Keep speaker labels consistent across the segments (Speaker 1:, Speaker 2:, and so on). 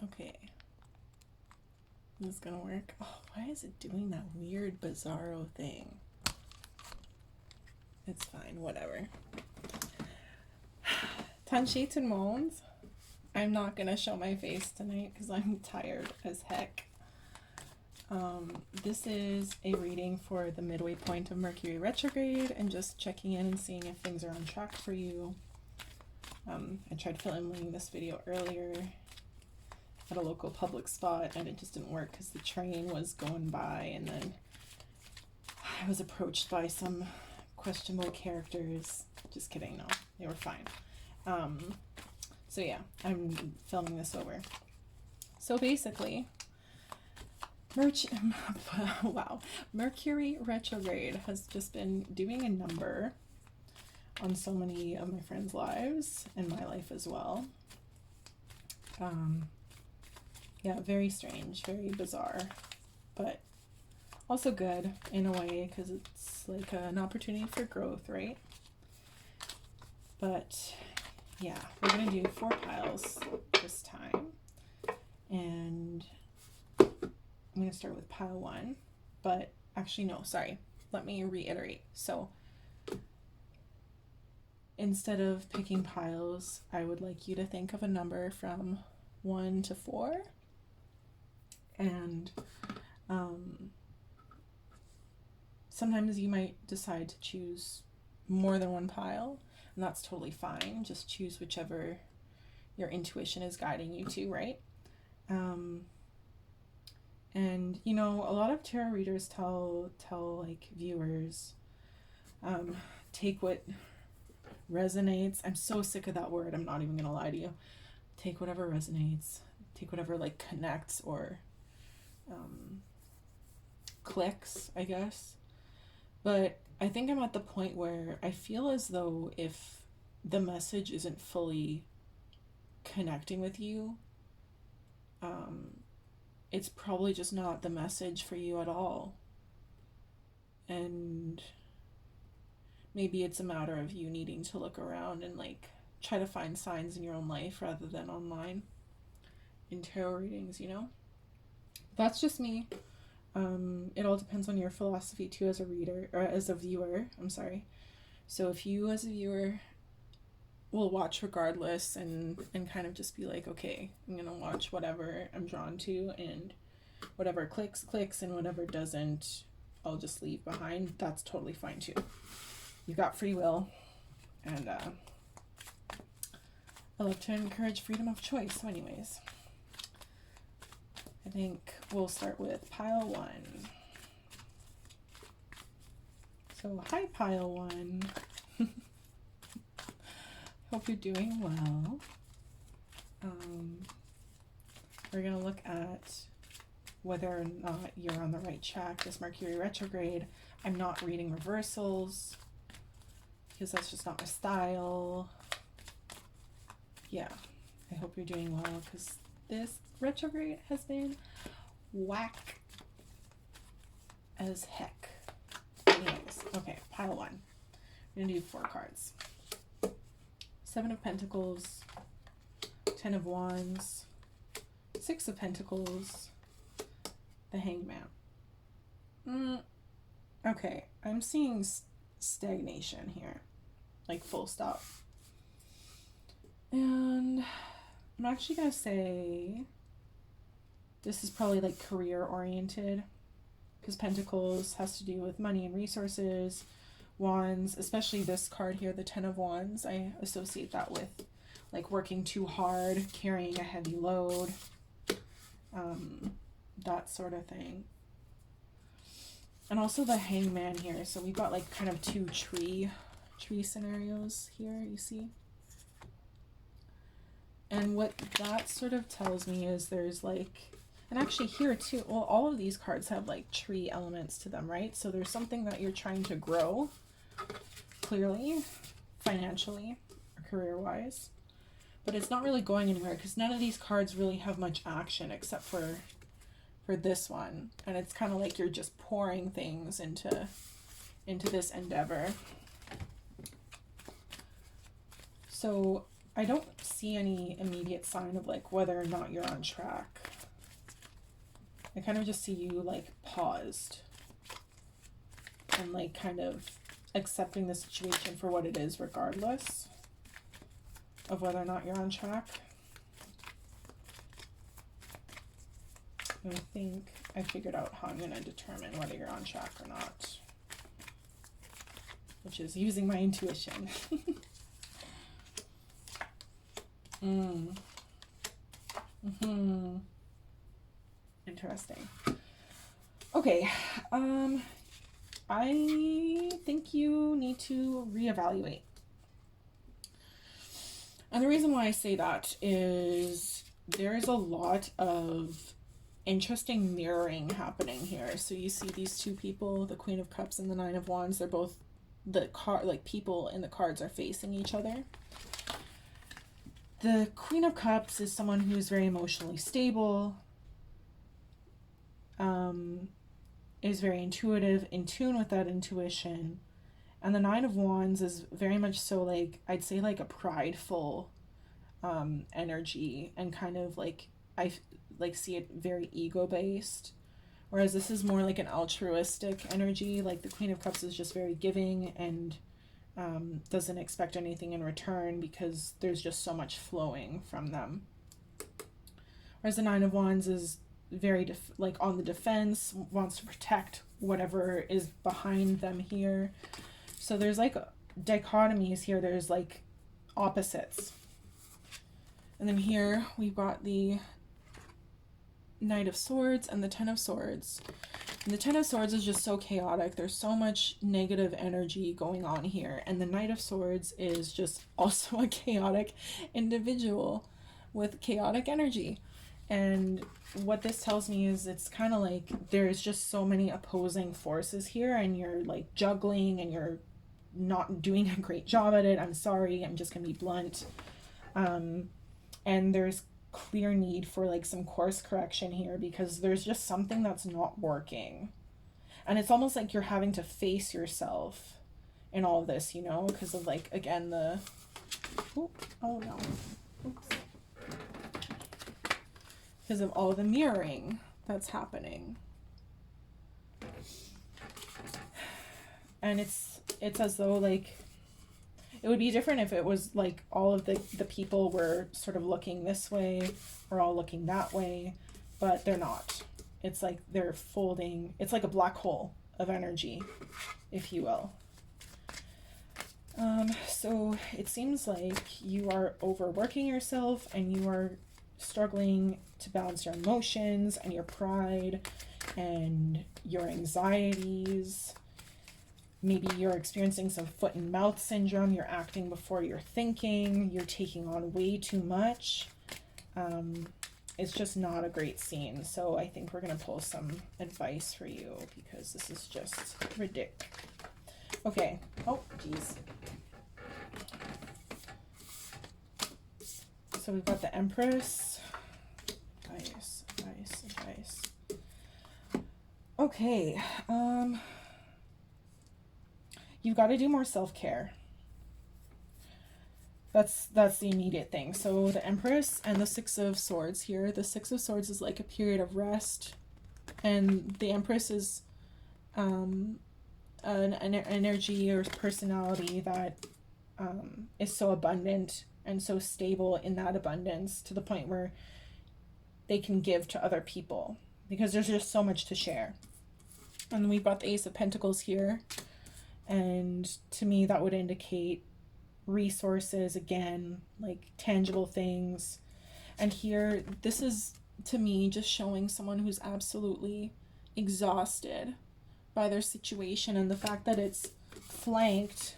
Speaker 1: Okay. This is gonna work. Oh, why is it doing that weird bizarro thing? It's fine, whatever. Tancheats and moans. I'm not gonna show my face tonight because I'm tired as heck. This is a reading for the midway point of Mercury retrograde and just checking in and seeing if things are on track for you. I tried filming this video earlier at a local public spot and it just didn't work because the train was going by, and then I was approached by some questionable characters. Just kidding, no, they were fine. So yeah, I'm filming this over. So basically, wow, Mercury retrograde has just been doing a number on so many of my friends' lives and my life as well. Yeah, very strange, very bizarre, but also good in a way because it's like an opportunity for growth, right? But yeah, we're gonna do 4 piles this time, and I'm gonna start with pile 1, but actually no, sorry, let me reiterate. So instead of picking piles, I would like you to think of a number from 1 to 4, and sometimes you might decide to choose more than one pile, and that's totally fine. Just choose whichever your intuition is guiding you to, right? And you know, a lot of tarot readers tell like viewers, take what resonates. I'm so sick of that word, I'm not even gonna lie to you. Take whatever resonates, take whatever like connects or clicks, I guess. But I think I'm at the point where I feel as though if the message isn't fully connecting with you, it's probably just not the message for you at all. And maybe it's a matter of you needing to look around and like try to find signs in your own life rather than online in tarot readings, you know? That's just me. It all depends on your philosophy too as a reader, or as a viewer, I'm sorry. So if you as a viewer will watch regardless and kind of just be like, okay, I'm gonna watch whatever I'm drawn to, and whatever clicks, and whatever doesn't, I'll just leave behind, that's totally fine too. You've got free will, and I love to encourage freedom of choice. So anyways, I think we'll start with pile 1. So hi pile 1. Hope you're doing well. We're gonna look at whether or not you're on the right track this Mercury retrograde. I'm not reading reversals because that's just not my style. Yeah, I hope you're doing well because this retrograde has been whack as heck. Anyways, okay, pile 1. We're gonna do 4 cards. 7 of Pentacles, 10 of Wands, 6 of Pentacles, the Hanged Man. Okay, I'm seeing stagnation here, like full stop. And I'm actually gonna say this is probably like career oriented, because Pentacles has to do with money and resources. Wands, especially this card here, the 10 of Wands, I associate that with like working too hard, carrying a heavy load, that sort of thing. And also the Hangman here, so we've got like kind of 2 tree scenarios here, you see. And what that sort of tells me is there's like, and actually here too, well, all of these cards have like tree elements to them, right? So there's something that you're trying to grow, clearly, financially or career-wise, but it's not really going anywhere because none of these cards really have much action except for this one, and it's kind of like you're just pouring things into this endeavor. So I don't see any immediate sign of like whether or not you're on track. I kind of just see you like paused and like kind of accepting the situation for what it is, regardless of whether or not you're on track. And I think I figured out how I'm going to determine whether you're on track or not, which is using my intuition. Interesting. Okay, I think you need to reevaluate. And the reason why I say that is there's a lot of interesting mirroring happening here. So you see these two people, the Queen of Cups and the Nine of Wands, they're both people in the cards are facing each other. The Queen of Cups is someone who's very emotionally stable, is very intuitive, in tune with that intuition. And the Nine of Wands is very much so like, I'd say like a prideful energy, and kind of like, I like see it very ego-based. Whereas this is more like an altruistic energy. Like the Queen of Cups is just very giving and doesn't expect anything in return because there's just so much flowing from them. Whereas the Nine of Wands is very like on the defense, wants to protect whatever is behind them here. So there's like dichotomies here. There's like opposites. And then here we've got the Knight of Swords and the Ten of Swords. And the Ten of Swords is just so chaotic. There's so much negative energy going on here. And the Knight of Swords is just also a chaotic individual with chaotic energy. And what this tells me is it's kind of like there's just so many opposing forces here, and you're like juggling and you're not doing a great job at it. I'm sorry, I'm just gonna be blunt. And there's clear need for like some course correction here, because there's just something that's not working. And it's almost like you're having to face yourself in all of this, you know, because of like, again, the because of all the mirroring that's happening. And it's as though like it would be different if it was like all of the people were sort of looking this way or all looking that way, but they're not. It's like they're folding. It's like a black hole of energy, if you will. So it seems like you are overworking yourself and you are struggling to balance your emotions and your pride and your anxieties. Maybe you're experiencing some foot and mouth syndrome. You're acting before you're thinking. You're taking on way too much. It's just not a great scene. So I think we're going to pull some advice for you because this is just ridiculous. Okay. Oh, geez. So we've got the Empress. Advice. Okay. You've got to do more self-care. That's the immediate thing. So the Empress and the Six of Swords here. The Six of Swords is like a period of rest. And the Empress is an energy or personality that is so abundant and so stable in that abundance to the point where they can give to other people because there's just so much to share. And we've got the Ace of Pentacles here. And to me, that would indicate resources, again, like tangible things. And here, this is, to me, just showing someone who's absolutely exhausted by their situation. And the fact that it's flanked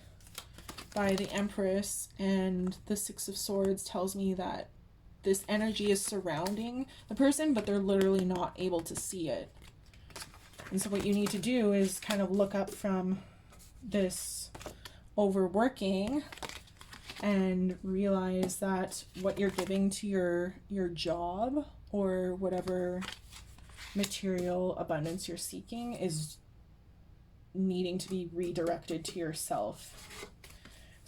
Speaker 1: by the Empress and the Six of Swords tells me that this energy is surrounding the person, but they're literally not able to see it. And so what you need to do is kind of look up from this overworking and realize that what you're giving to your job or whatever material abundance you're seeking is needing to be redirected to yourself.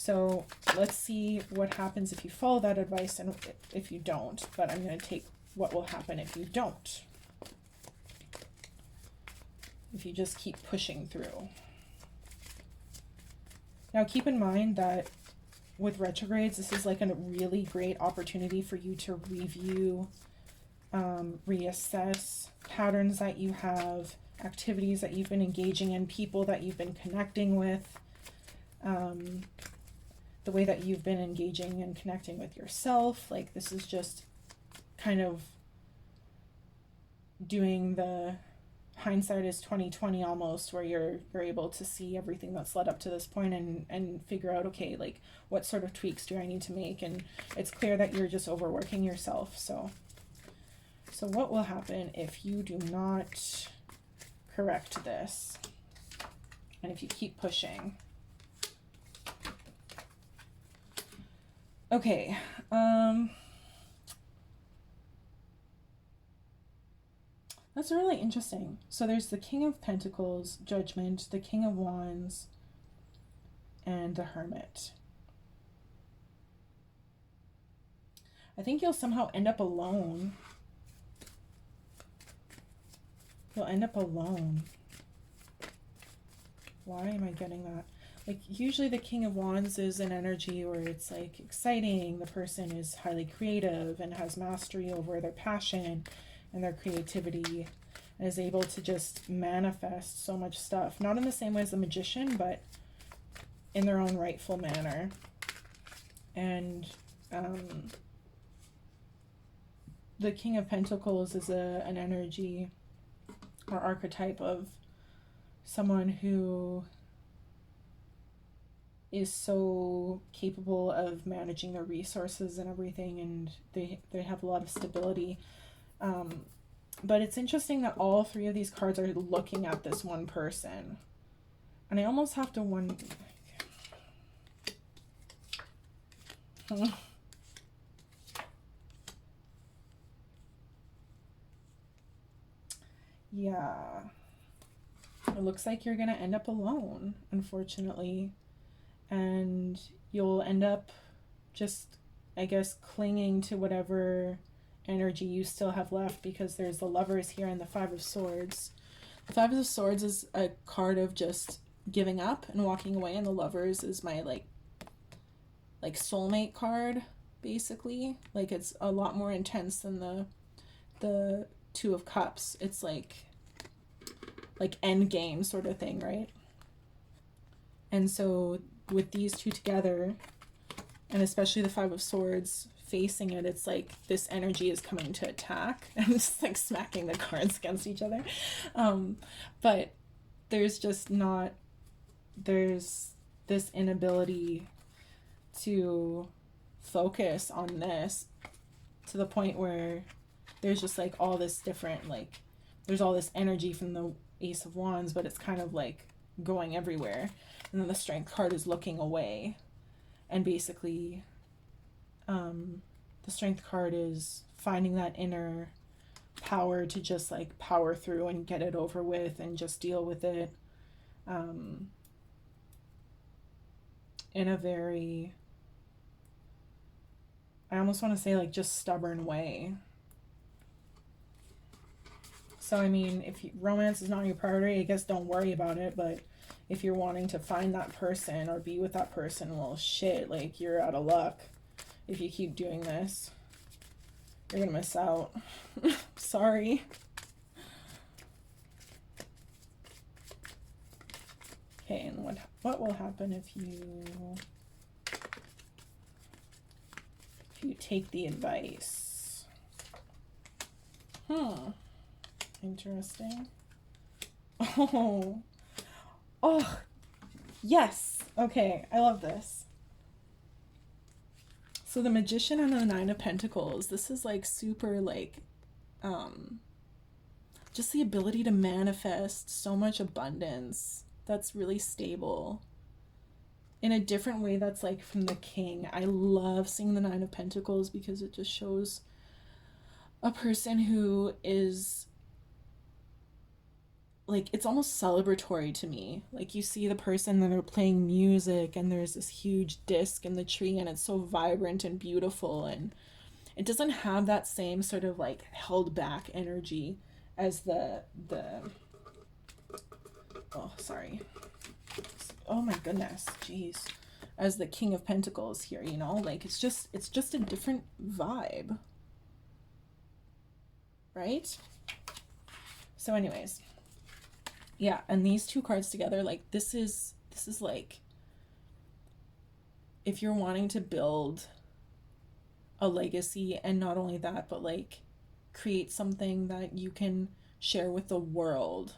Speaker 1: So let's see what happens if you follow that advice and if you don't, but I'm going to take what will happen if you don't. If you just keep pushing through. Now keep in mind that with retrogrades, this is like a really great opportunity for you to review, reassess patterns that you have, activities that you've been engaging in, people that you've been connecting with, the way that you've been engaging and connecting with yourself. Like this is just kind of doing the hindsight is 2020 almost, where you're able to see everything that's led up to this point and figure out, okay, like what sort of tweaks do I need to make? And it's clear that you're just overworking yourself. So what will happen if you do not correct this? And if you keep pushing? Okay, that's really interesting. So there's the King of Pentacles, Judgment, the King of Wands, and the Hermit. I think you'll somehow end up alone. You'll end up alone. Why am I getting that? Like usually the King of Wands is an energy where it's like exciting. The person is highly creative and has mastery over their passion and their creativity and is able to just manifest so much stuff. Not in the same way as the Magician, but in their own rightful manner. And the King of Pentacles is an energy or archetype of someone who is so capable of managing their resources and everything, and they have a lot of stability. But it's interesting that all three of these cards are looking at this one person. And I almost have to wonder... Yeah. It looks like you're going to end up alone, unfortunately. And you'll end up just, I guess, clinging to whatever energy you still have left, because there's the Lovers here and the Five of Swords. The Five of Swords is a card of just giving up and walking away, and the Lovers is my like soulmate card, basically. Like it's a lot more intense than the Two of Cups. It's like end game sort of thing, right? And so with these two together, and especially the Five of Swords facing it, it's like this energy is coming to attack and just like smacking the cards against each other. But there's this inability to focus on this to the point where there's just like all this different, like there's all this energy from the Ace of Wands, but it's kind of like going everywhere. And then the Strength card is looking away. And basically, the Strength card is finding that inner power to just like power through and get it over with and just deal with it in a very, I almost want to say like just stubborn way. So, I mean, if romance is not your priority, I guess don't worry about it. But if you're wanting to find that person or be with that person, well, shit, like, you're out of luck. If you keep doing this, you're gonna miss out. Sorry. Okay, and what will happen if you take the advice? Interesting. Oh, yes. Okay, I love this. So the Magician and the Nine of Pentacles, this is like super like, just the ability to manifest so much abundance that's really stable in a different way that's like from the King. I love seeing the Nine of Pentacles because it just shows a person who is like, it's almost celebratory to me. Like, you see the person and they're playing music and there's this huge disc in the tree and it's so vibrant and beautiful, and it doesn't have that same sort of like held back energy as the oh, sorry. Oh my goodness, jeez. As the King of Pentacles here, you know, like it's just a different vibe. Right? So anyways, yeah, and these two cards together, like this is like, if you're wanting to build a legacy, and not only that, but like create something that you can share with the world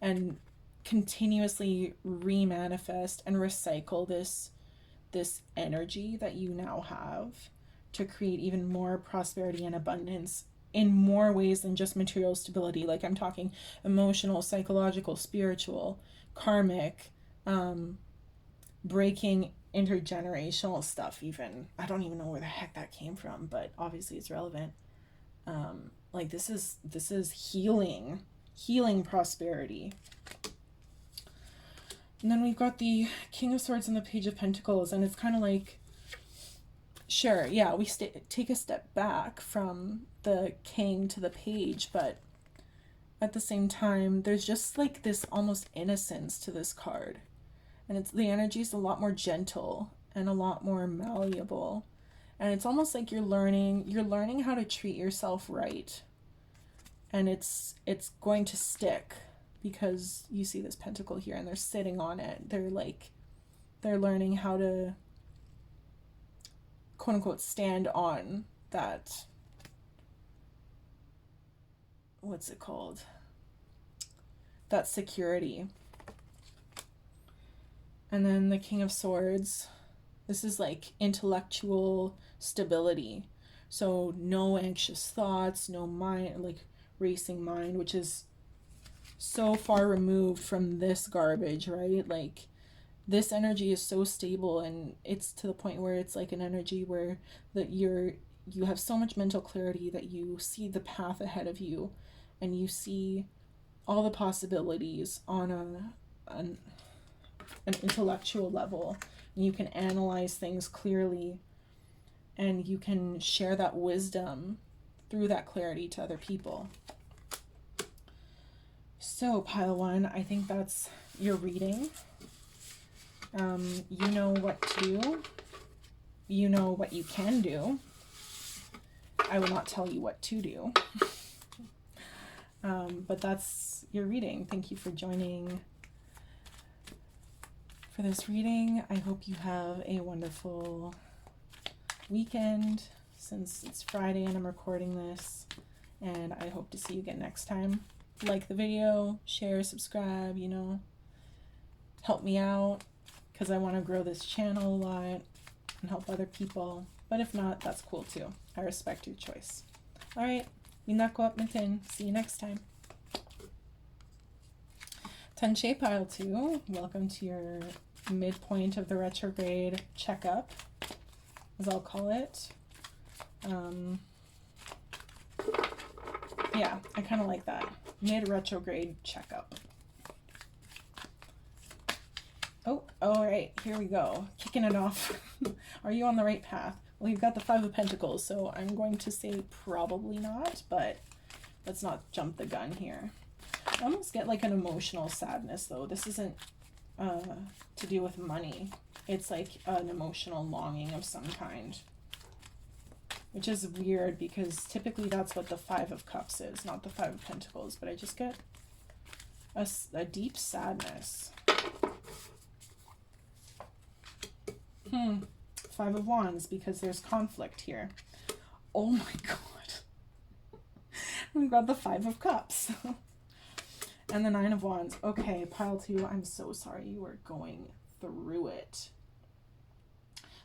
Speaker 1: and continuously remanifest and recycle this energy that you now have to create even more prosperity and abundance in more ways than just material stability. Like, I'm talking emotional, psychological, spiritual, karmic, breaking intergenerational stuff. Even, I don't even know where the heck that came from, but obviously it's relevant. Like, this is healing prosperity. And then we've got the King of Swords and the Page of Pentacles, and it's kind of like, sure, yeah, we take a step back from the King to the Page, but at the same time, there's just like this almost innocence to this card. And it's, the energy is a lot more gentle and a lot more malleable. And it's almost like you're learning how to treat yourself right. And it's going to stick, because you see this pentacle here and they're sitting on it. They're learning how to, quote unquote, stand on that, what's it called? That security. And then the King of Swords, this is like intellectual stability. So no anxious thoughts, no mind, like racing mind, which is so far removed from this garbage, right? Like, this energy is so stable, and it's to the point where it's like an energy where that you have so much mental clarity that you see the path ahead of you, and you see all the possibilities on an intellectual level, and you can analyze things clearly, and you can share that wisdom through that clarity to other people. So, pile one, I think that's your reading. You know what to do. You know what you can do. I will not tell you what to do. But that's your reading. Thank you for joining for this reading. I hope you have a wonderful weekend, since it's Friday and I'm recording this. And I hope to see you again next time. Like the video, share, subscribe, you know, help me out, because I want to grow this channel a lot and help other people. But if not, that's cool too. I respect your choice. All right, minako up natin. See you next time. Tanshe pile 2, welcome to your midpoint of the retrograde checkup, as I'll call it. Yeah, I kind of like that. Mid-retrograde checkup. Oh, all right, here we go. Kicking it off. Are you on the right path? Well, you've got the Five of Pentacles, so I'm going to say probably not, but let's not jump the gun here. I almost get like an emotional sadness, though. This isn't to do with money. It's like an emotional longing of some kind, which is weird, because typically that's what the Five of Cups is, not the Five of Pentacles, but I just get a deep sadness. Five of Wands, because there's conflict here. Oh my god. We've got the Five of Cups. And the Nine of Wands. Okay, pile 2, I'm so sorry you were going through it.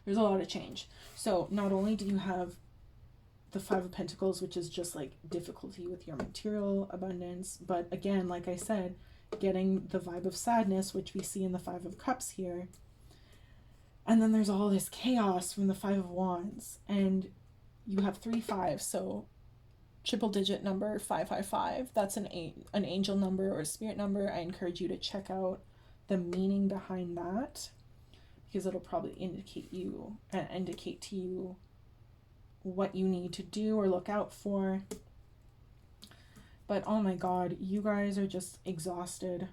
Speaker 1: There's a lot of change. So not only do you have the Five of Pentacles, which is just like difficulty with your material abundance, but again, like I said, getting the vibe of sadness, which we see in the Five of Cups here. And then there's all this chaos from the Five of Wands, and you have 3 fives, so triple digit number 555. That's an angel number or a spirit number. I encourage you to check out the meaning behind that, because it'll probably indicate to you what you need to do or look out for. But oh my god, you guys are just exhausted,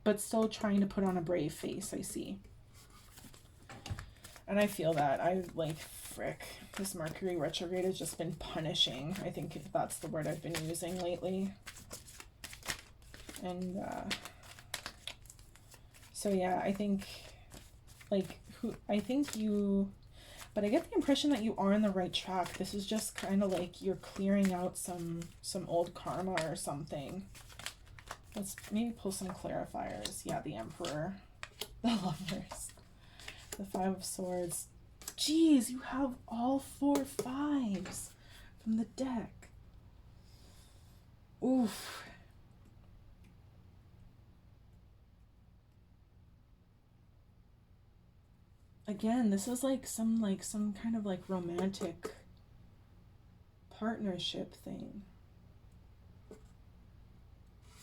Speaker 1: but still trying to put on a brave face, I see. And I feel that. I like, frick, this Mercury retrograde has just been punishing. I think that's the word I've been using lately. And so yeah, I think but I get the impression that you are on the right track. This is just kind of like you're clearing out some old karma or something. Let's maybe pull some clarifiers. Yeah, the Emperor, the Lovers, the Five of Swords. Jeez, you have all 4 5s from the deck. Oof. Again, this is like some kind of like romantic partnership thing.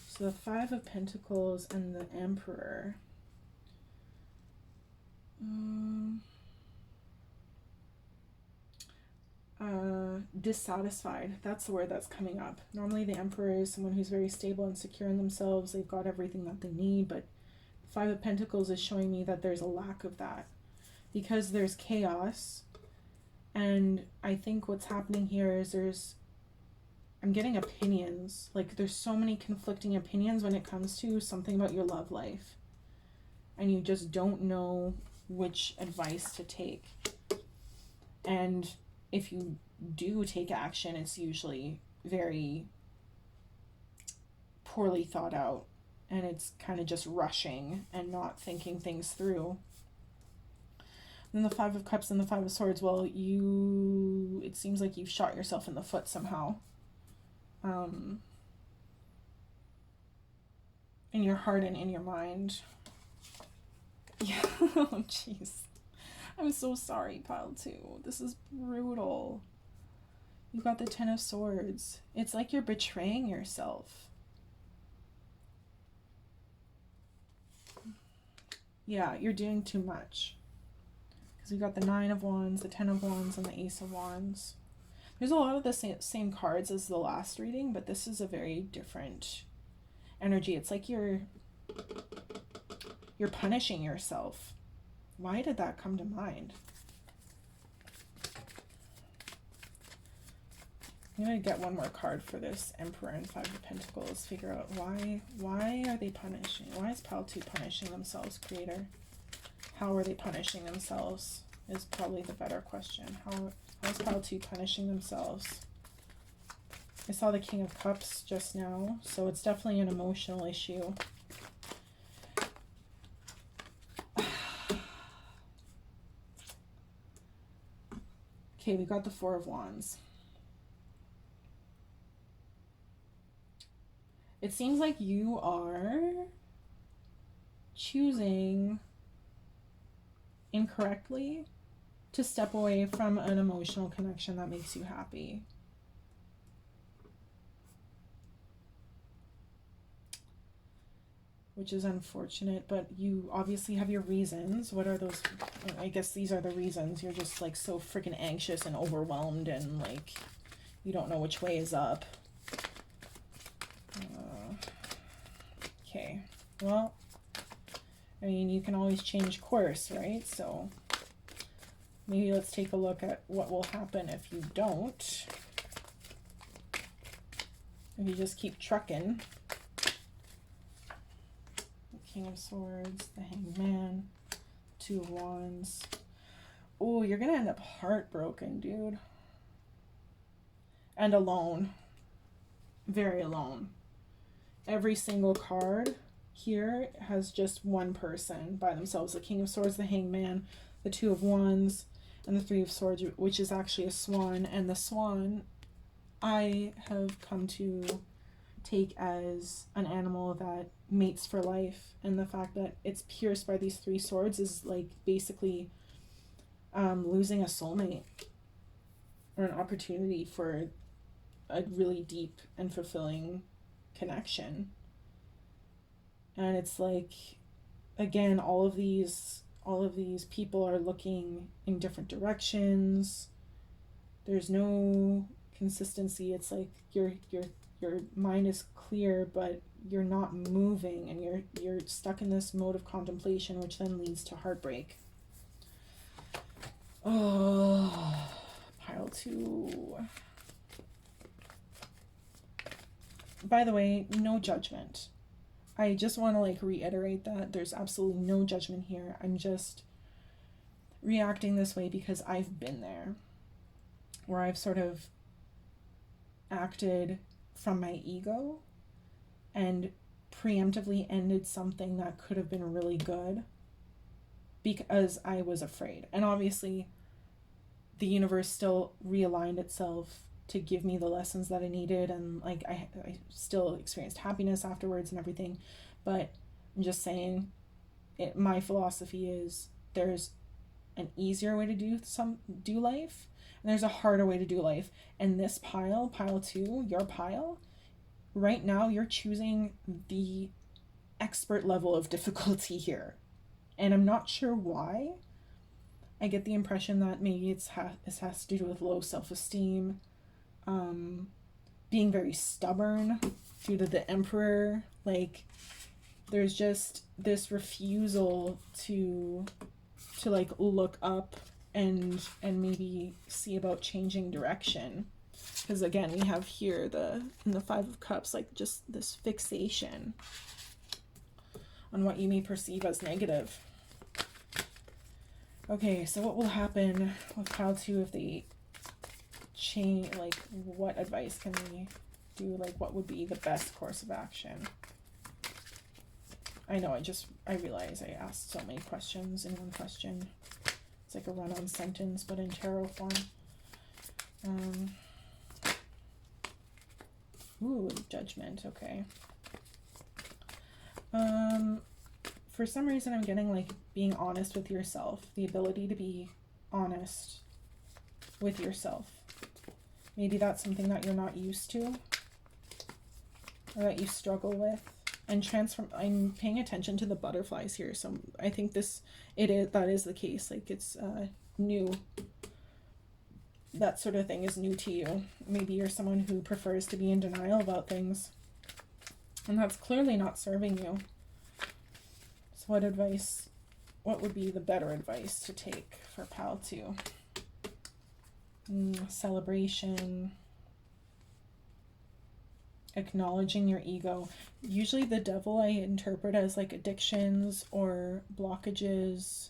Speaker 1: So the 5 of Pentacles and the Emperor. Dissatisfied. That's the word that's coming up. Normally the Emperor is someone who's very stable and secure in themselves. They've got everything that they need, but the 5 of Pentacles is showing me that there's a lack of that, because there's chaos. And I think what's happening here is I'm getting opinions. Like, there's so many conflicting opinions when it comes to something about your love life, and you just don't know which advice to take. And if you do take action, it's usually very poorly thought out, and it's kind of just rushing and not thinking things through. Then the 5 of Cups and the 5 of Swords. Well, it seems like you've shot yourself in the foot somehow. In your heart and in your mind. Yeah, oh jeez. I'm so sorry, pile 2. This is brutal. You've got the 10 of Swords. It's like you're betraying yourself. Yeah, you're doing too much. Because we've got the 9 of Wands, the 10 of Wands, and the Ace of Wands. There's a lot of the same cards as the last reading, but this is a very different energy. It's like you're punishing yourself. Why did that come to mind? I'm going to get one more card for this Emperor and 5 of Pentacles. Figure out why are they punishing? Why is pile 2 punishing themselves, Creator? How are they punishing themselves is probably the better question. How is pile 2 punishing themselves? I saw the King of Cups just now, so it's definitely an emotional issue. Okay, we got the 4 of Wands. It seems like you are choosing incorrectly to step away from an emotional connection that makes you happy. Which is unfortunate, but you obviously have your reasons. What are those? I guess these are the reasons. You're just like so freaking anxious and overwhelmed, and like you don't know which way is up. Okay, well, I mean, you can always change course, right? So maybe let's take a look at what will happen if you don't. If you just keep trucking. King of Swords, the Hanged Man, 2 of Wands. Oh, you're gonna end up heartbroken, dude. And alone. Very alone. Every single card here has just one person by themselves. The King of Swords, the Hanged Man, the 2 of Wands, and the 3 of Swords, which is actually a swan. And the swan, I have come to take as an animal that mates for life, and the fact that it's pierced by these 3 swords is like basically losing a soulmate. or an opportunity for a really deep and fulfilling connection. And it's like, again, all of these people are looking in different directions. There's no consistency. It's like your mind is clear, but you're not moving, and you're stuck in this mode of contemplation, which then leads to heartbreak. Oh, pile 2. By the way, no judgment. I just want to like reiterate that there's absolutely no judgment here. I'm just reacting this way because I've been there, where I've sort of acted from my ego and preemptively ended something that could have been really good because I was afraid. And obviously the universe still realigned itself to give me the lessons that I needed, and like I still experienced happiness afterwards and everything. But I'm just saying, my philosophy is there's an easier way to do life, and there's a harder way to do life. And this pile 2, your pile, right now you're choosing the expert level of difficulty here, and I'm not sure why. I get the impression that maybe it has to do with low self-esteem, being very stubborn due to the Emperor. Like, there's just this refusal to like look up and maybe see about changing direction. Because again, we have here in the 5 of Cups, like just this fixation on what you may perceive as negative. Okay, so what will happen with pile 2 if they change? Like, what advice can we do? Like, what would be the best course of action? I know, I realize I asked so many questions in one question. It's like a run-on sentence, but in tarot form. Ooh, judgment, okay. For some reason I'm getting like being honest with yourself, the ability to be honest with yourself. Maybe that's something that you're not used to, or that you struggle with. And I'm paying attention to the butterflies here, so I think that is the case. Like, it's new. That sort of thing is new to you. Maybe you're someone who prefers to be in denial about things, and that's clearly not serving you. So what would be the better advice to take for pile 2? Celebration. Acknowledging your ego. Usually the devil I interpret as like addictions or blockages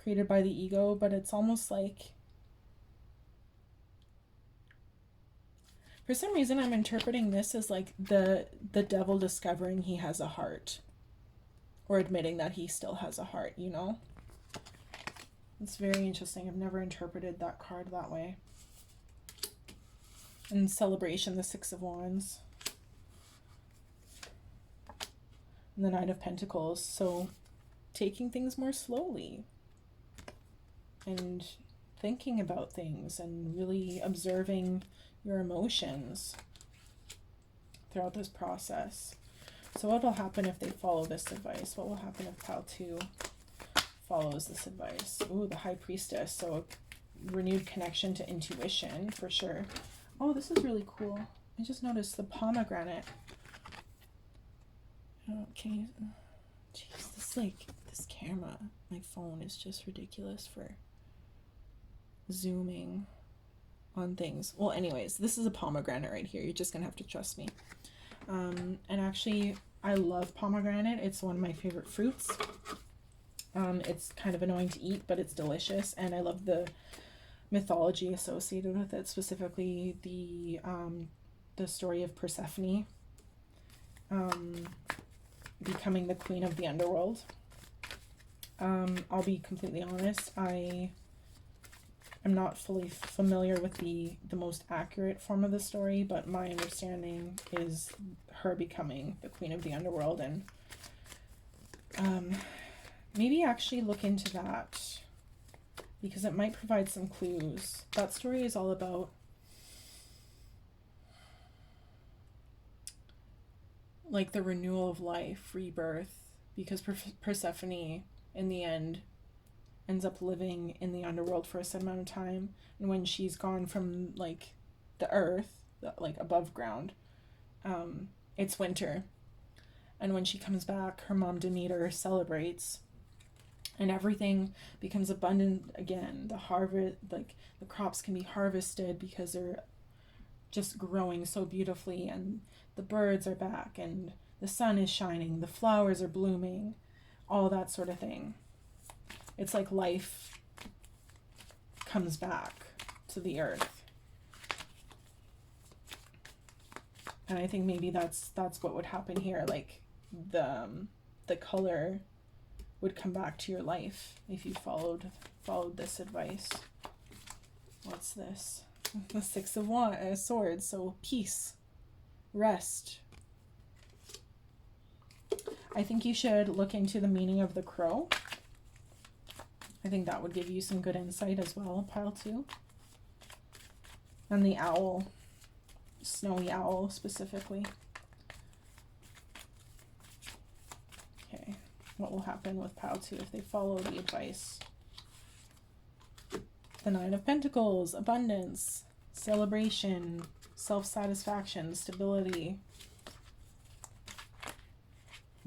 Speaker 1: created by the ego, but it's almost like, for some reason I'm interpreting this as like the devil discovering he has a heart, or admitting that he still has a heart, you know? It's very interesting. I've never interpreted that card that way. And celebration, the 6 of Wands. And the 9 of Pentacles. So taking things more slowly. And thinking about things and really observing your emotions throughout this process. So what will happen if they follow this advice? What will happen if pile 2 follows this advice? Ooh, the High Priestess. So a renewed connection to intuition for sure. Oh, this is really cool. I just noticed the pomegranate. Okay. Jeez, this camera, my phone is just ridiculous for zooming on things. Well, anyways, this is a pomegranate right here. You're just gonna have to trust me. And actually, I love pomegranate. It's one of my favorite fruits. It's kind of annoying to eat, but it's delicious, and I love the mythology associated with it, specifically the story of Persephone becoming the queen of the underworld. I'll be completely honest, I'm not fully familiar with the most accurate form of the story, but my understanding is her becoming the queen of the underworld, and maybe actually look into that because it might provide some clues. That story is all about like the renewal of life, rebirth, because Persephone in the end ends up living in the underworld for a set amount of time, and when she's gone from like the earth, like above ground, it's winter, and when she comes back, her mom Demeter celebrates, and everything becomes abundant again. The harvest, like the crops can be harvested because they're just growing so beautifully, and the birds are back, and the sun is shining, the flowers are blooming, all that sort of thing. It's like life comes back to the earth. And I think maybe that's what would happen here. Like the color would come back to your life if you followed this advice. What's this? The Six of Swords. So peace, rest. I think you should look into the meaning of the crow. I think that would give you some good insight as well, pile 2. And the owl, snowy owl specifically. Okay, what will happen with pile 2 if they follow the advice? The Nine of Pentacles, abundance, celebration, self-satisfaction, stability,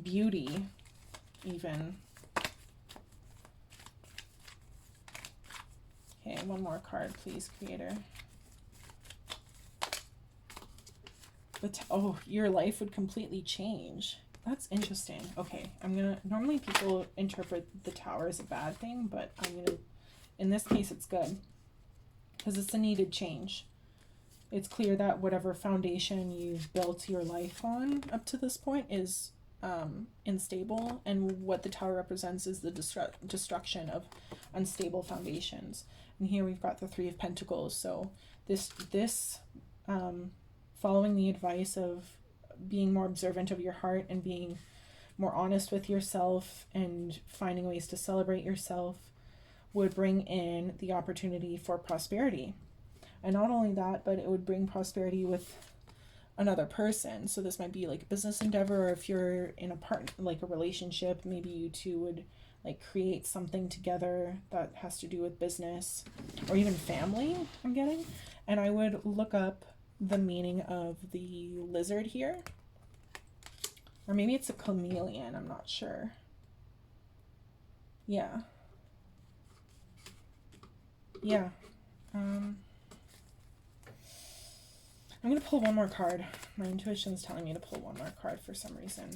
Speaker 1: beauty, even. Okay, one more card, please, Creator. Oh, your life would completely change. That's interesting. Okay, normally people interpret the Tower as a bad thing, but in this case, it's good. Because it's a needed change. It's clear that whatever foundation you've built your life on up to this point is unstable, and what the Tower represents is the destruction of unstable foundations. And here we've got the Three of Pentacles. So this following the advice of being more observant of your heart and being more honest with yourself and finding ways to celebrate yourself would bring in the opportunity for prosperity. And not only that, but it would bring prosperity with another person. So this might be like a business endeavor, or if you're in a relationship, maybe you two would like create something together that has to do with business or even family, I'm getting. And I would look up the meaning of the lizard here, or maybe it's a chameleon, I'm not sure. Yeah, I'm gonna pull one more card. My intuition's telling me to pull one more card for some reason.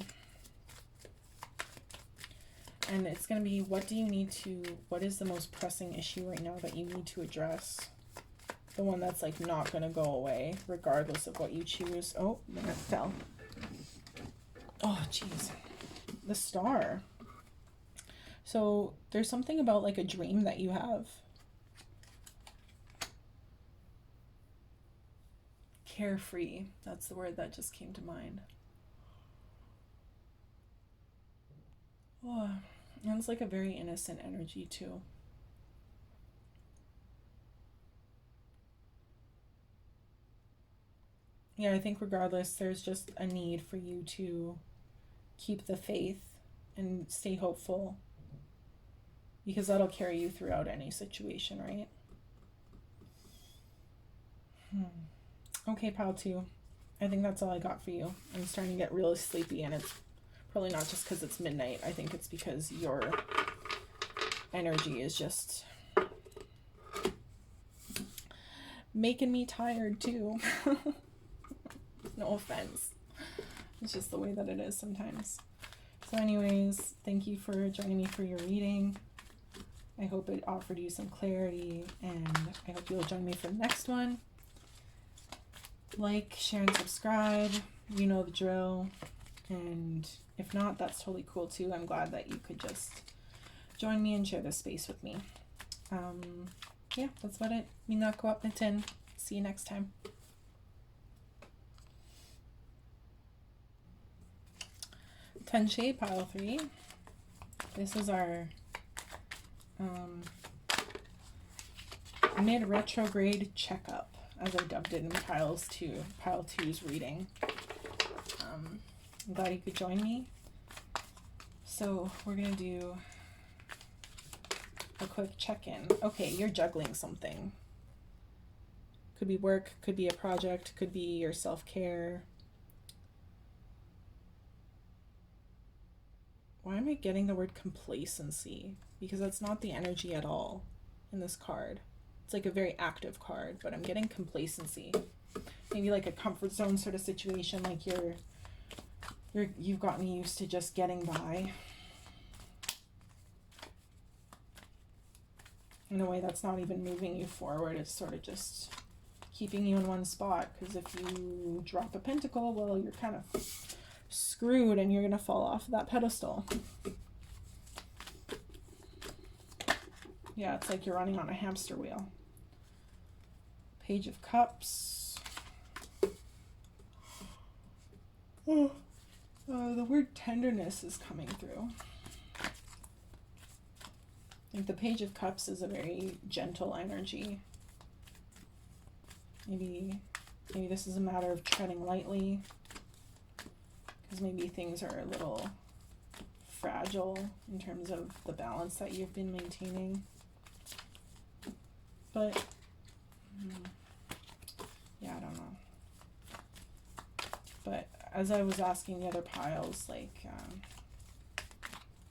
Speaker 1: And it's gonna be, what is the most pressing issue right now that you need to address? The one that's like not gonna go away regardless of what you choose. Oh, then it fell. Oh, jeez. The Star. So there's something about like a dream that you have. Carefree. That's the word that just came to mind. Oh, and it's like a very innocent energy too. Yeah, I think regardless, there's just a need for you to keep the faith and stay hopeful, because that'll carry you throughout any situation, right? Okay, pile 2. I think that's all I got for you. I'm starting to get really sleepy, and it's probably not just because it's midnight. I think it's because your energy is just making me tired too. No offense. It's just the way that it is sometimes. So anyways, thank you for joining me for your reading. I hope it offered you some clarity, and I hope you'll join me for the next one. Like, share, and subscribe. You know the drill. And if not, that's totally cool too. I'm glad that you could just join me and share this space with me. Yeah, that's about it. Minako up Natin. See you next time. Tenshei, pile 3. This is our mid-retrograde checkup, as I dubbed it in pile two's reading. I'm glad you could join me. So we're gonna do a quick check-in. Okay, you're juggling something. Could be work, could be a project, could be your self-care. Why am I getting the word complacency? Because that's not the energy at all in this card. It's like a very active card, but I'm getting complacency. Maybe like a comfort zone sort of situation, like you've gotten used to just getting by in a way that's not even moving you forward. It's sort of just keeping you in one spot, because if you drop a pentacle, well, you're kind of screwed and you're gonna fall off that pedestal. Yeah, it's like you're running on a hamster wheel. Page of Cups. Oh, the word tenderness is coming through. I think the Page of Cups is a very gentle energy. Maybe this is a matter of treading lightly, because maybe things are a little fragile in terms of the balance that you've been maintaining. But yeah, I don't know. But as I was asking the other piles, like,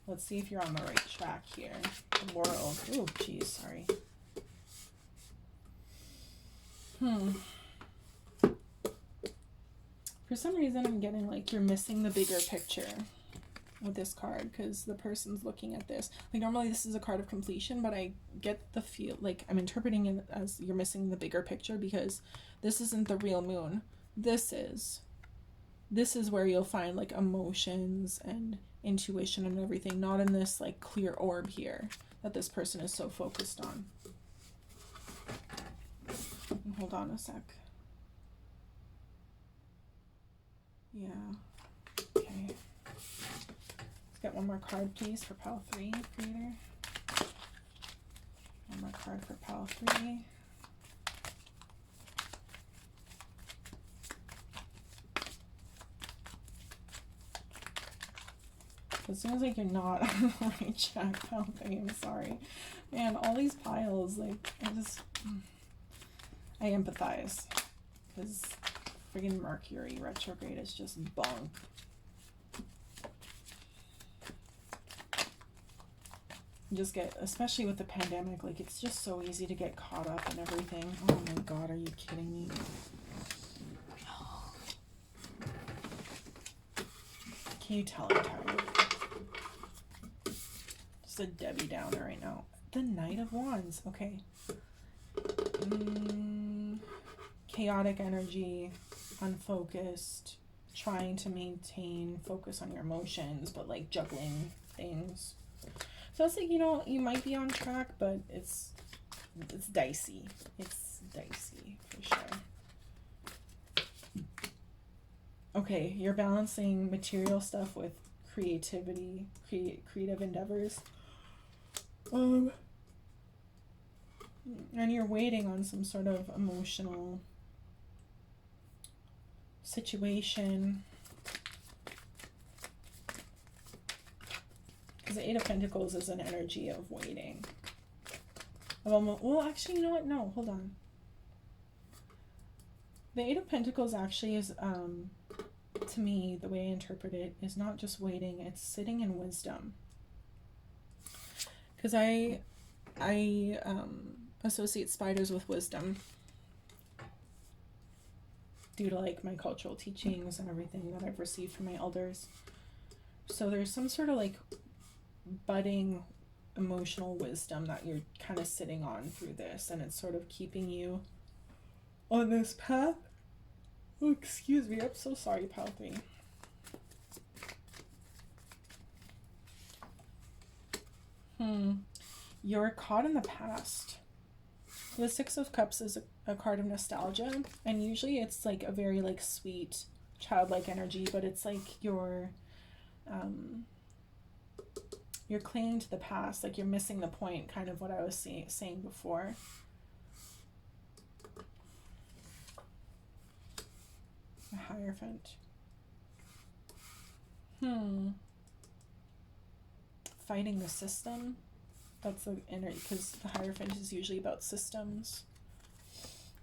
Speaker 1: let's see if you're on the right track here. The world. Oh, geez, sorry. For some reason, I'm getting like you're missing the bigger picture with this card, because the person's looking at this. Like, normally this is a card of completion, but I get the feel like I'm interpreting it as you're missing the bigger picture, because this isn't the real moon. This is where you'll find like emotions and intuition and everything, not in this like clear orb here that this person is so focused on. Hold on a sec. Yeah. Okay. Let's get one more card, please, for pile 3, creator. One more card for pile 3. It seems like you're not on the right track, pile 3. I'm sorry. Man, all these piles, like, I empathize, because friggin' Mercury retrograde is just bunk. You just get, especially with the pandemic, like, it's just so easy to get caught up in everything. Oh my god, are you kidding me? Can you tell I'm tired? Just a Debbie Downer right now. The Knight of Wands. Okay. Chaotic energy, unfocused, trying to maintain focus on your emotions, but like juggling things. So it's like, you know, you might be on track, but it's dicey. It's dicey for sure. Okay, you're balancing material stuff with creativity, creative endeavors. And you're waiting on some sort of emotional situation. Because the Eight of Pentacles is an energy of waiting. Well, actually, you know what? No, hold on. The Eight of Pentacles actually is, to me, the way I interpret it, is not just waiting, it's sitting in wisdom. Because I associate spiders with wisdom due to like my cultural teachings and everything that I've received from my elders. So there's some sort of like budding emotional wisdom that you're kind of sitting on through this, and it's sort of keeping you on this path. Oh, excuse me, I'm so sorry, pile 3. You're caught in the past. The Six of Cups is a card of nostalgia, and usually it's like a very like sweet, childlike energy, but it's like you're clinging to the past, like you're missing the point, kind of what I was saying before. Hierophant. Fighting the system. That's the inner, because the Hierophant is usually about systems,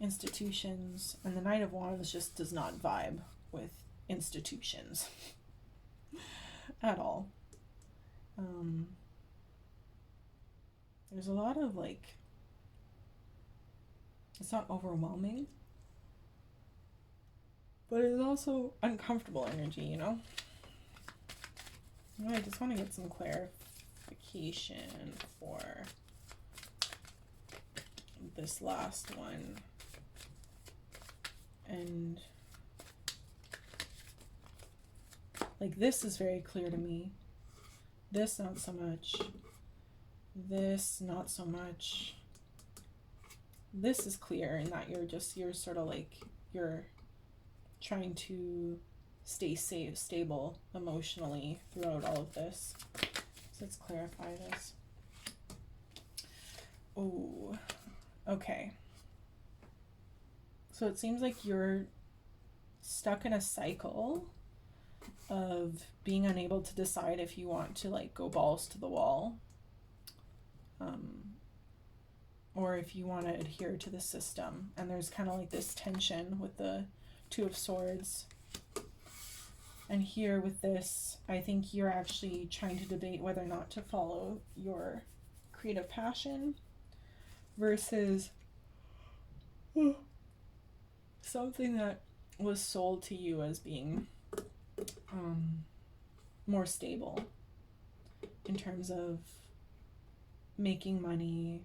Speaker 1: institutions, and the Knight of Wands just does not vibe with institutions at all. There's a lot of like, it's not overwhelming, but it's also uncomfortable energy, you know? I just want to get some clarification for this last one. And like, this is very clear to me. This, not so much. This, not so much. This is clear in that you're sort of like, you're trying to stay safe, stable emotionally throughout all of this. So let's clarify this. Oh, okay. So it seems like you're stuck in a cycle of being unable to decide if you want to like go balls to the wall, or if you want to adhere to the system. And there's kind of like this tension with the Two of Swords. And here with this, I think you're actually trying to debate whether or not to follow your creative passion versus something that was sold to you as being more stable in terms of making money,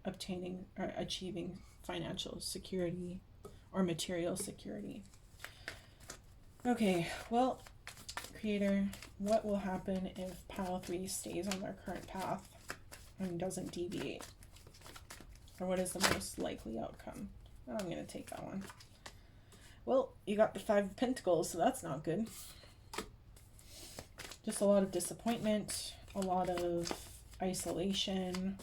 Speaker 1: obtaining or achieving financial security or material security. Okay, well, Creator, what will happen if pile 3 stays on their current path and doesn't deviate? Or what is the most likely outcome? Oh, I'm going to take that one. Well, you got the 5 of Pentacles, so that's not good. Just a lot of disappointment, a lot of isolation.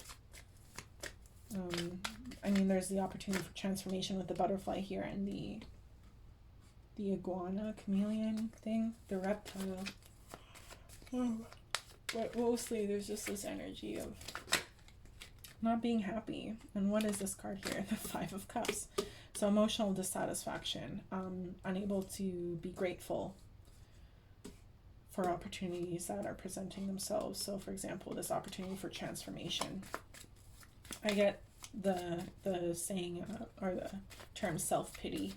Speaker 1: I mean, there's the opportunity for transformation with the butterfly here and the iguana chameleon thing, the reptile. But mostly there's just this energy of not being happy. And what is this card here? The 5 of Cups. So emotional dissatisfaction, unable to be grateful for opportunities that are presenting themselves. So for example, this opportunity for transformation. I get the saying or the term self-pity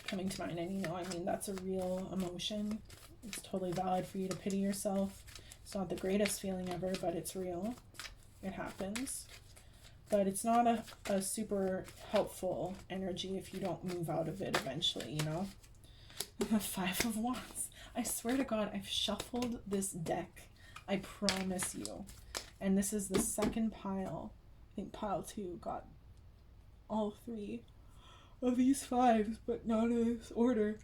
Speaker 1: coming to mind, and I mean, that's a real emotion. It's totally valid for you to pity yourself. It's not the greatest feeling ever, but it's real. It happens. But it's not a super helpful energy if you don't move out of it eventually, you know? The 5 of Wands. I swear to God, I've shuffled this deck. I promise you. And this is the second pile. I think pile 2 got all 3 of these 5s, but not in this order.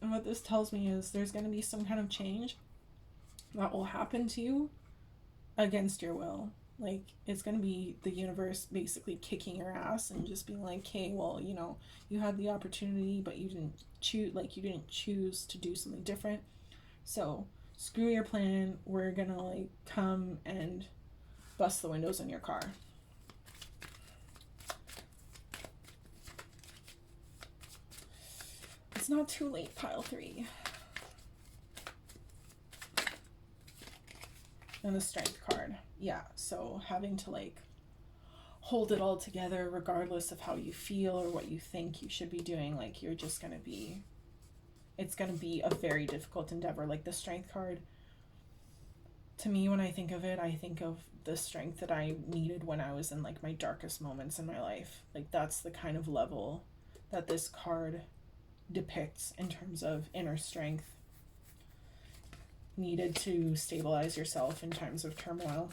Speaker 1: And what this tells me is there's going to be some kind of change that will happen to you against your will. Like, it's going to be the universe basically kicking your ass and just being like, hey, well, you know, you had the opportunity, but you didn't choose to do something different. So screw your plan. We're going to like come and bust the windows in your car. It's not too late, pile 3. And the Strength card. Yeah, so having to like hold it all together regardless of how you feel or what you think you should be doing. Like, you're just going to be, it's going to be a very difficult endeavor. Like the Strength card, to me, when I think of it, I think of the strength that I needed when I was in like my darkest moments in my life. Like, that's the kind of level that this card depicts in terms of inner strength needed to stabilize yourself in times of turmoil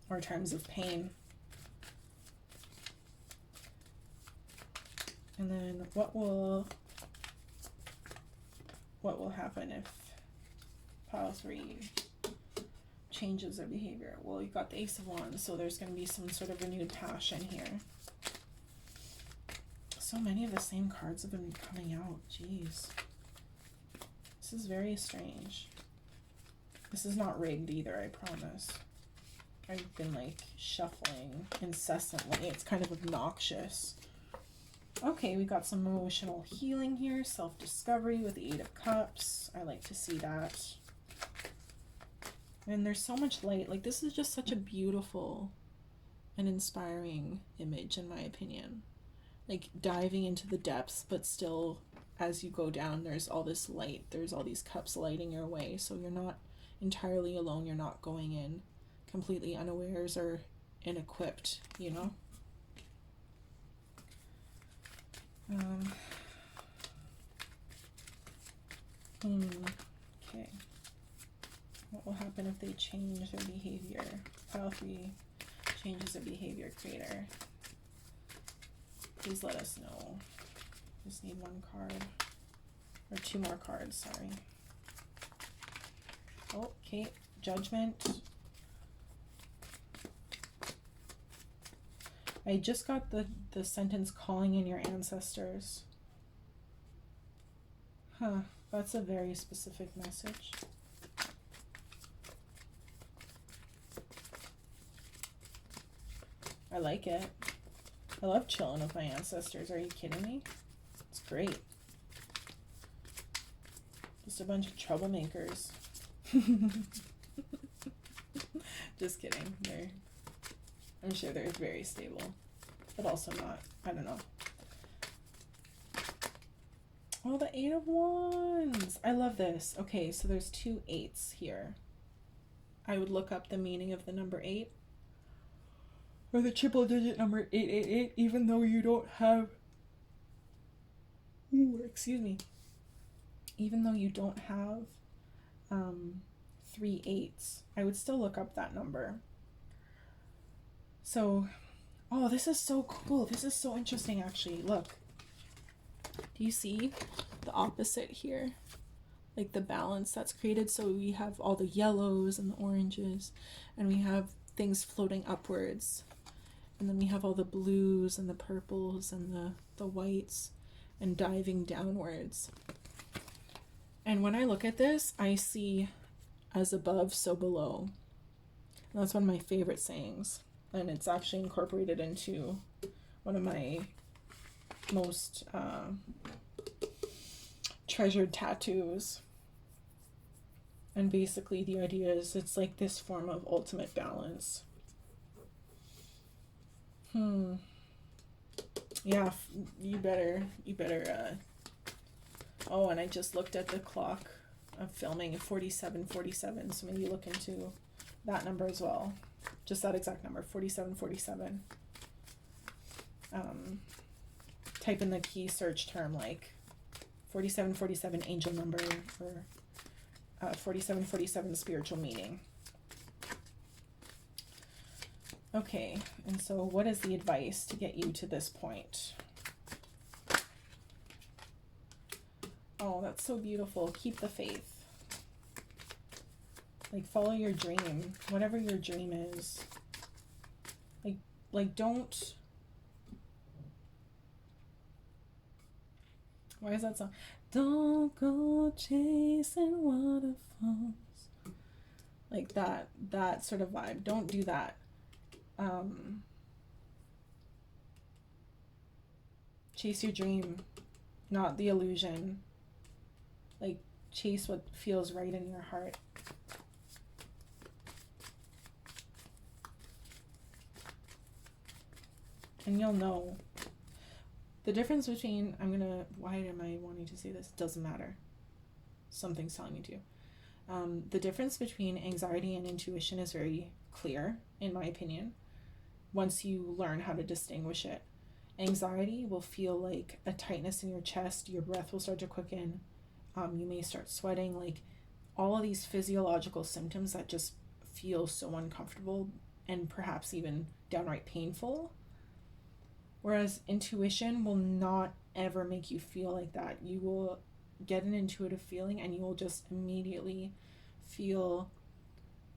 Speaker 1: or times of pain. And then what will happen if pile 3 changes their behavior? Well, you've got the Ace of Wands, so there's going to be some sort of renewed passion here. So many of the same cards have been coming out. Jeez. This is very strange. This is not rigged either, I promise. I've been like shuffling incessantly. It's kind of obnoxious. Okay, we got some emotional healing here. Self-discovery with the Eight of Cups. I like to see that. And there's so much light. Like, this is just such a beautiful and inspiring image, in my opinion. Like, diving into the depths, but still, as you go down, there's all this light. There's all these cups lighting your way. So you're not entirely alone. You're not going in completely unawares or inequipped, you know? Okay. What will happen if they change their behavior? Pile 3 changes their behavior creator. Please let us know. Just need one card. Or 2 more cards, sorry. Oh, okay. Judgment. I just got the sentence calling in your ancestors. Huh. That's a very specific message. I like it. I love chilling with my ancestors. Are you kidding me? It's great. Just a bunch of troublemakers. Just kidding. I'm sure they're very stable, but also not. I don't know. Oh, the 8 of Wands. I love this. Okay, so there's 2 8s here. I would look up the meaning of the number 8. Or the triple digit number 888, even though you don't have... excuse me. Even though you don't have 3 8s, I would still look up that number. So, oh, this is so cool. This is so interesting, actually. Look. Do you see the opposite here? Like the balance that's created. So we have all the yellows and the oranges, and we have things floating upwards. And then we have all the blues and the purples and the whites and diving downwards. And when I look at this, I see as above, so below. And that's one of my favorite sayings. And it's actually incorporated into one of my most treasured tattoos. And basically the idea is it's like this form of ultimate balance. Yeah, you better oh, and I just looked at the clock of filming, 4747, so maybe look into that number as well. Just that exact number, 4747. Type in the key search term like 4747 angel number or 4747 spiritual meaning. Okay, and so what is the advice to get you to this point? Oh, that's so beautiful. Keep the faith. Like, follow your dream, whatever your dream is. Like don't... Why is that song? Don't go chasing waterfalls. Like that sort of vibe. Don't do that. Chase your dream, not the illusion. Like, chase what feels right in your heart. And you'll know. The difference between, why am I wanting to say this? Doesn't matter. Something's telling me to. The difference between anxiety and intuition is very clear, in my opinion, once you learn how to distinguish it. Anxiety will feel like a tightness in your chest, your breath will start to quicken, you may start sweating, like all of these physiological symptoms that just feel so uncomfortable and perhaps even downright painful. Whereas intuition will not ever make you feel like that. You will get an intuitive feeling and you will just immediately feel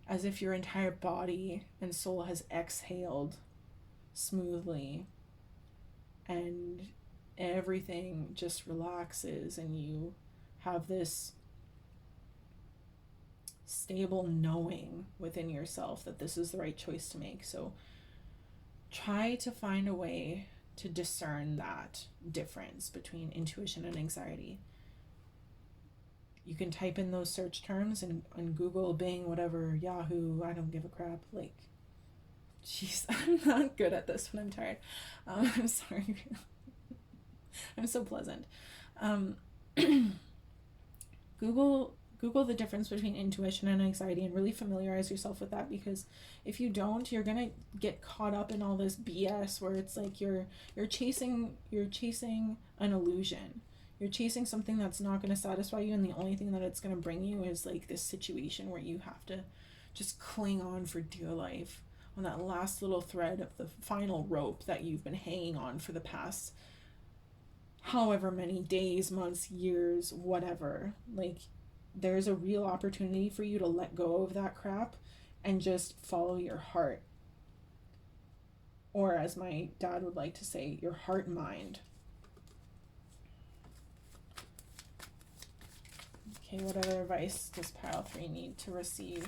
Speaker 1: as if your entire body and soul has exhaled smoothly, and everything just relaxes and you have this stable knowing within yourself that this is the right choice to make. So try to find a way to discern that difference between intuition and anxiety. You can type in those search terms and on Google, Bing, whatever, Yahoo, I don't give a crap. Like, jeez, I'm not good at this when I'm tired. I'm sorry. I'm so pleasant. Google the difference between intuition and anxiety and really familiarize yourself with that, because if you don't, you're gonna get caught up in all this BS where it's like you're chasing an illusion. You're chasing something that's not going to satisfy you, and the only thing that it's going to bring you is like this situation where you have to just cling on for dear life on that last little thread of the final rope that you've been hanging on for the past however many days, months, years, whatever. Like, there's a real opportunity for you to let go of that crap and just follow your heart. Or as my dad would like to say, your heart and mind. Okay, what other advice does pile 3 need to receive?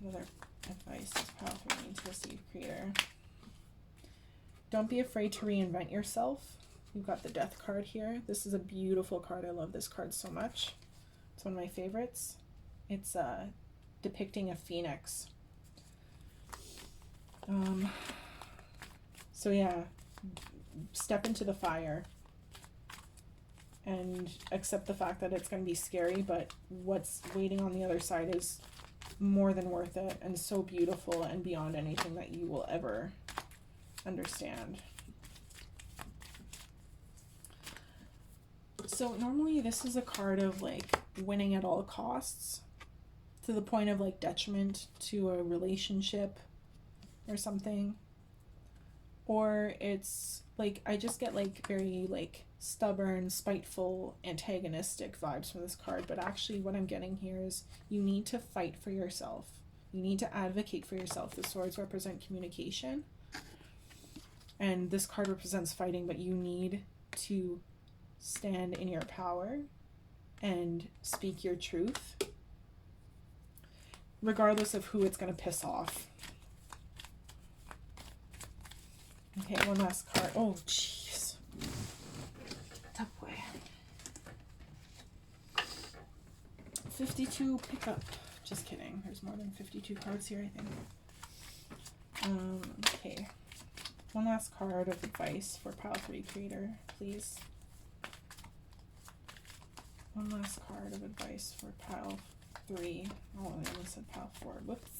Speaker 1: What other advice does pile 3 need to receive, Creator? Don't be afraid to reinvent yourself. You've got the Death card here. This is a beautiful card. I love this card so much. It's one of my favorites. It's depicting a phoenix. So yeah, step into the fire and accept the fact that it's going to be scary, but what's waiting on the other side is more than worth it and so beautiful and beyond anything that you will ever understand. So normally this is a card of like winning at all costs, to the point of like detriment to a relationship or something. Or it's like, I just get like very like stubborn, spiteful, antagonistic vibes from this card. But actually what I'm getting here is you need to fight for yourself. You need to advocate for yourself. The swords represent communication. And this card represents fighting, but you need to stand in your power and speak your truth, regardless of who it's going to piss off. Okay, one last card. Oh, jeez. Tough way. 52 pickup. Just kidding. There's more than 52 cards here, I think. Okay. One last card of advice for pile 3 creator, please. One last card of advice for pile 3. Oh, I almost said pile 4. Whoops.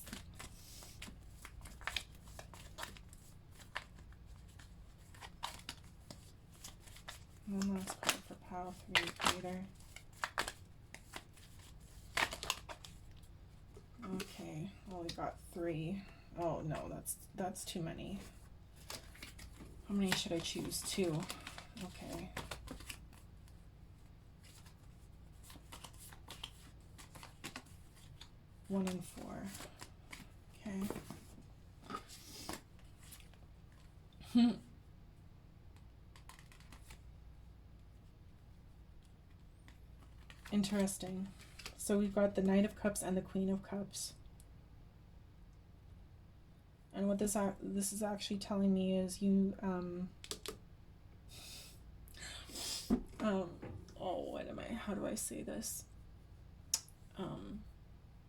Speaker 1: One last card for pile 3 creator. Okay, well, we got 3. Oh no, that's too many. How many should I choose? 2. Okay. One and 4. Okay. Interesting. So we've got the Knight of Cups and the Queen of Cups. And what this is actually telling me is you, how do I say this?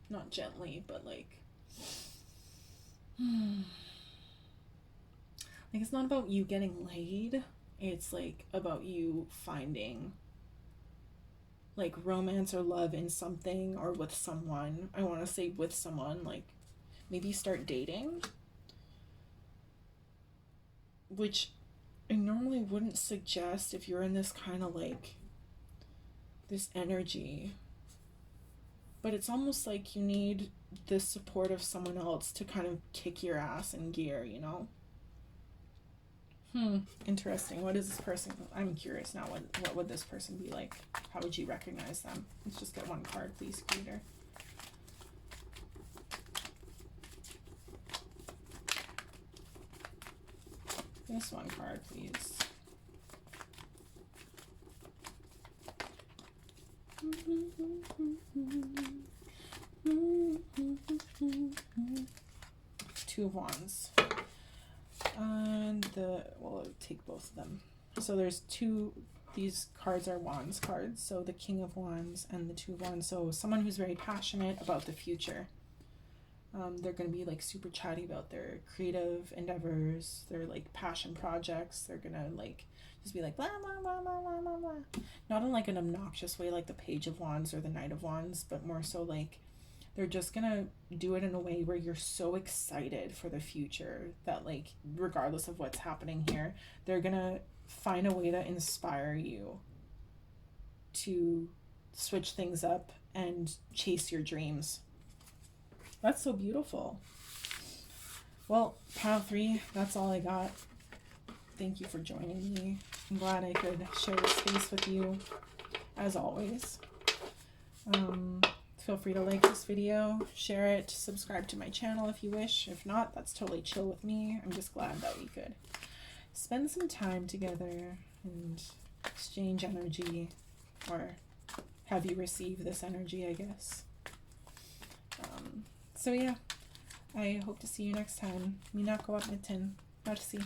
Speaker 1: Not gently, but like it's not about you getting laid. It's like about you finding like romance or love in something or with someone. I want to say with someone, like maybe start dating, which I normally wouldn't suggest if you're in this kind of like this energy, but it's almost like you need the support of someone else to kind of kick your ass in gear, you know? Interesting. What is this person? I'm curious now. What would this person be like? How would you recognize them? Let's just get one card, please, creator. This one card, please. Two of Wands. And we'll take both of them. So there's two, these cards are Wands cards. So the King of Wands and the Two of Wands. So someone who's very passionate about the future. They're going to be like super chatty about their creative endeavors, their like passion projects. They're going to like just be like blah, blah, blah, blah, blah, blah, blah. Not in like an obnoxious way like the Page of Wands or the Knight of Wands, but more so like they're just going to do it in a way where you're so excited for the future that like regardless of what's happening here, they're going to find a way to inspire you to switch things up and chase your dreams. That's so beautiful. Well, pile 3, that's all I got. Thank you for joining me. I'm glad I could share this space with you, as always. Feel free to like this video, share it, subscribe to my channel if you wish. If not, that's totally chill with me. I'm just glad that we could spend some time together and exchange energy, or have you receive this energy, I guess. So yeah, I hope to see you next time. Minako at Mitten. Merci.